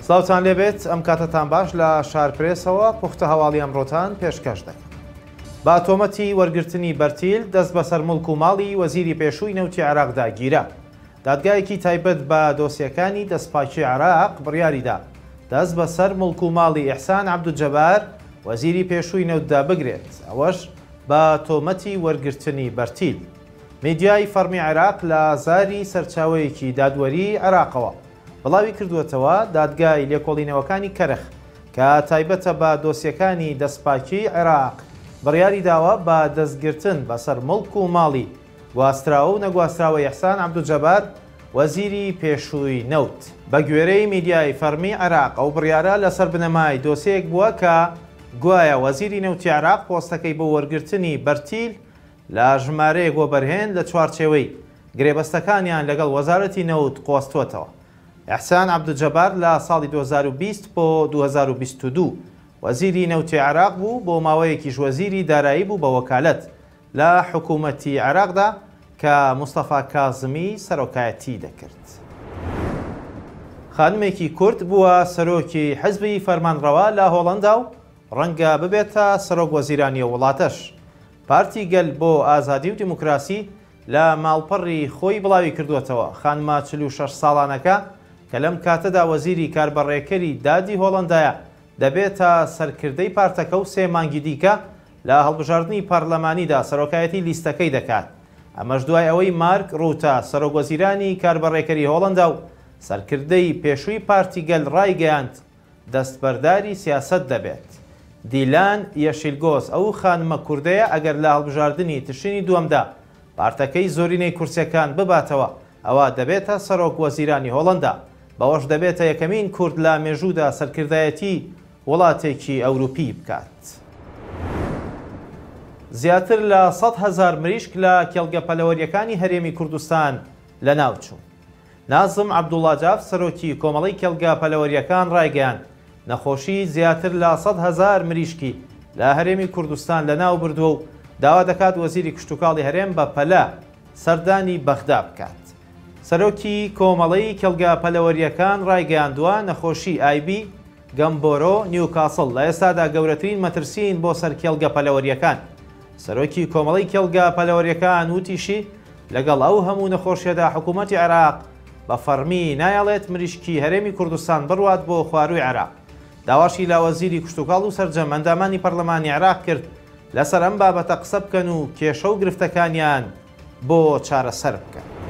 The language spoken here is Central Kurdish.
سڵاوتان لێبێت ئەم کاتتان باش لە شارپرێسەوە پوختە هەواڵی ئەمڕۆتان پێشکەش دەکەم. با تۆمەتی وەرگرتنی بەرتیل دەست بەسەر مڵک و ماڵی وەزیری پێشووی نەوتی عێراقدا گیرە. دادگایەکی تایبەت بە دۆسیەکانی دەستپاکی عێراق بڕیاریدا دەست بەسەر مڵک و ماڵی ئیحسان عەبدولجەبار وەزیری پێشووی نەوتدا بگرێت، ئەوەش بە تۆمەتی وەرگرتنی بەرتیل. میدیای فەرمی عێراق لە زاری سەرچاوەیەکی دادوەری عێراقەوە بڵاوی کردووەتەوە دادگای لێکۆڵینەوەکانی کەرخ کە تایبەتە بە دۆسیەکانی دەستپاکی عێراق بڕیاری داوە بە دەستگرتن بەسەر مڵک و ماڵی گواستراوە و نەگواستراوە ئیحسان عەبدولجەبار وەزیری پێشووی نەوت. بە گوێرەی میدیای فەرمی عێراق ئەو بڕیارە لەسەر بنەمای دۆسیەک بووە کە گوایە وەزیری نەوتی عێراق پۆستەکەی بۆ وەرگرتنی بەرتیل لە ژمارەیەک بۆ بەرهێن لە چوارچێوەی گرێبەستەکانیان لەگەڵ وەزارەتی نەوت قۆستوەتەوە. ئیحسان عەبدولجەبار لە ساڵی 2020 بۆ 2022 وەزیری نەوتی عێراق بوو، بۆ ماوەیەکیش وەزیری دارایی بوو بە وەکالەت لە حکوومەتی عێراقدا کە موستەفا کاظمی سەرۆکایەتی دەکرد. خانمێکی کورد بووە سەرۆکی حزبی فەرمانڕەوا لە هۆڵەندا و ڕەنگە ببێتە سەرۆک وەزیرانی وڵاتەش. پارتی گەل بۆ ئازادی و دیموکراسی لە ماڵپەڕی خۆی بڵاوی کردووەتەوە خانمە 46 ساڵانەکە کە لەم کاتەدا وەزیری کاربەڕێکەری دادی هۆڵەندایە دەبێتە سەرکردەی پارتەکە و 3 مانگی دیکە لە هەڵبژاردننی پەرلەمانیدا سەرۆکایەتی لیستەکەی دەکات. ئەمەش دوای ئەوەی مارک ڕوتە سەرۆک وەزیرانی کاربەڕێکەری هۆڵەندا و سەرکردەی پێشووی پارتی گەل ڕایگەیاند دەستبەرداری سیاسەت دەبێت. دیلان یەشیلگۆز ئەو خانمە کوردەیە ئەگەر لە هەڵبژاردننی تشرینی دووەمدا پارتەکەی زۆرینەی کورسیەکان بباتەوە ئەوە دەبێتە سەرۆک وەزیرانی هۆڵەندا، بەوەش دەبێتە یەکەمین کورد لە مێژوودا سەرکردایەتی وڵاتێکی ئەوروپی بکات. زیاتر لە 100,000 مریشک لە کێڵگە پەلەوەریەکانی هەرێمی کوردستان لە ناوچوون. نازم عەبدوڵڵاجاف سەرۆکی کۆمەڵەی کێڵگە پەلەوەریەکان ڕایگەیاند نەخۆشی زیاتر لە 100,000 مریشکی لە هەرێمی کوردستان لە ناو بردووە و داوا دەکات وەزیری کشتتوکاڵی هەرێم بە پەلە سەردانی بەغدا بکات. سەرۆکی کۆمەڵەی کێڵگە پەلەوەریەکان ڕایگەیاندووە نەخۆشی ئایبی گەمبۆرۆ نیوکاسڵ لە ئێستادا گەورەترین مەترسین بۆ سەر کێڵگە پەلەوەریەکان. سەرۆکی کۆمەڵەی کێڵگە پەلەوەریەکان وتیشی لەگەڵ ئەو هەموو نەخۆشیەدا حکوومەتی عێراق بە فەرمی نایەڵێت مریشکی هەرێمی کوردستان بڕوات بۆ خواروی عێراق. داواشی لا وەزیری کشتتوکاڵ و سەرجەم ئەندامانی پەرلەمانی عێراق کرد لەسەر ئەم بابەتە قسە بکەن و کێشە و گرفتەکانیان بۆ چارەسەر بکەن.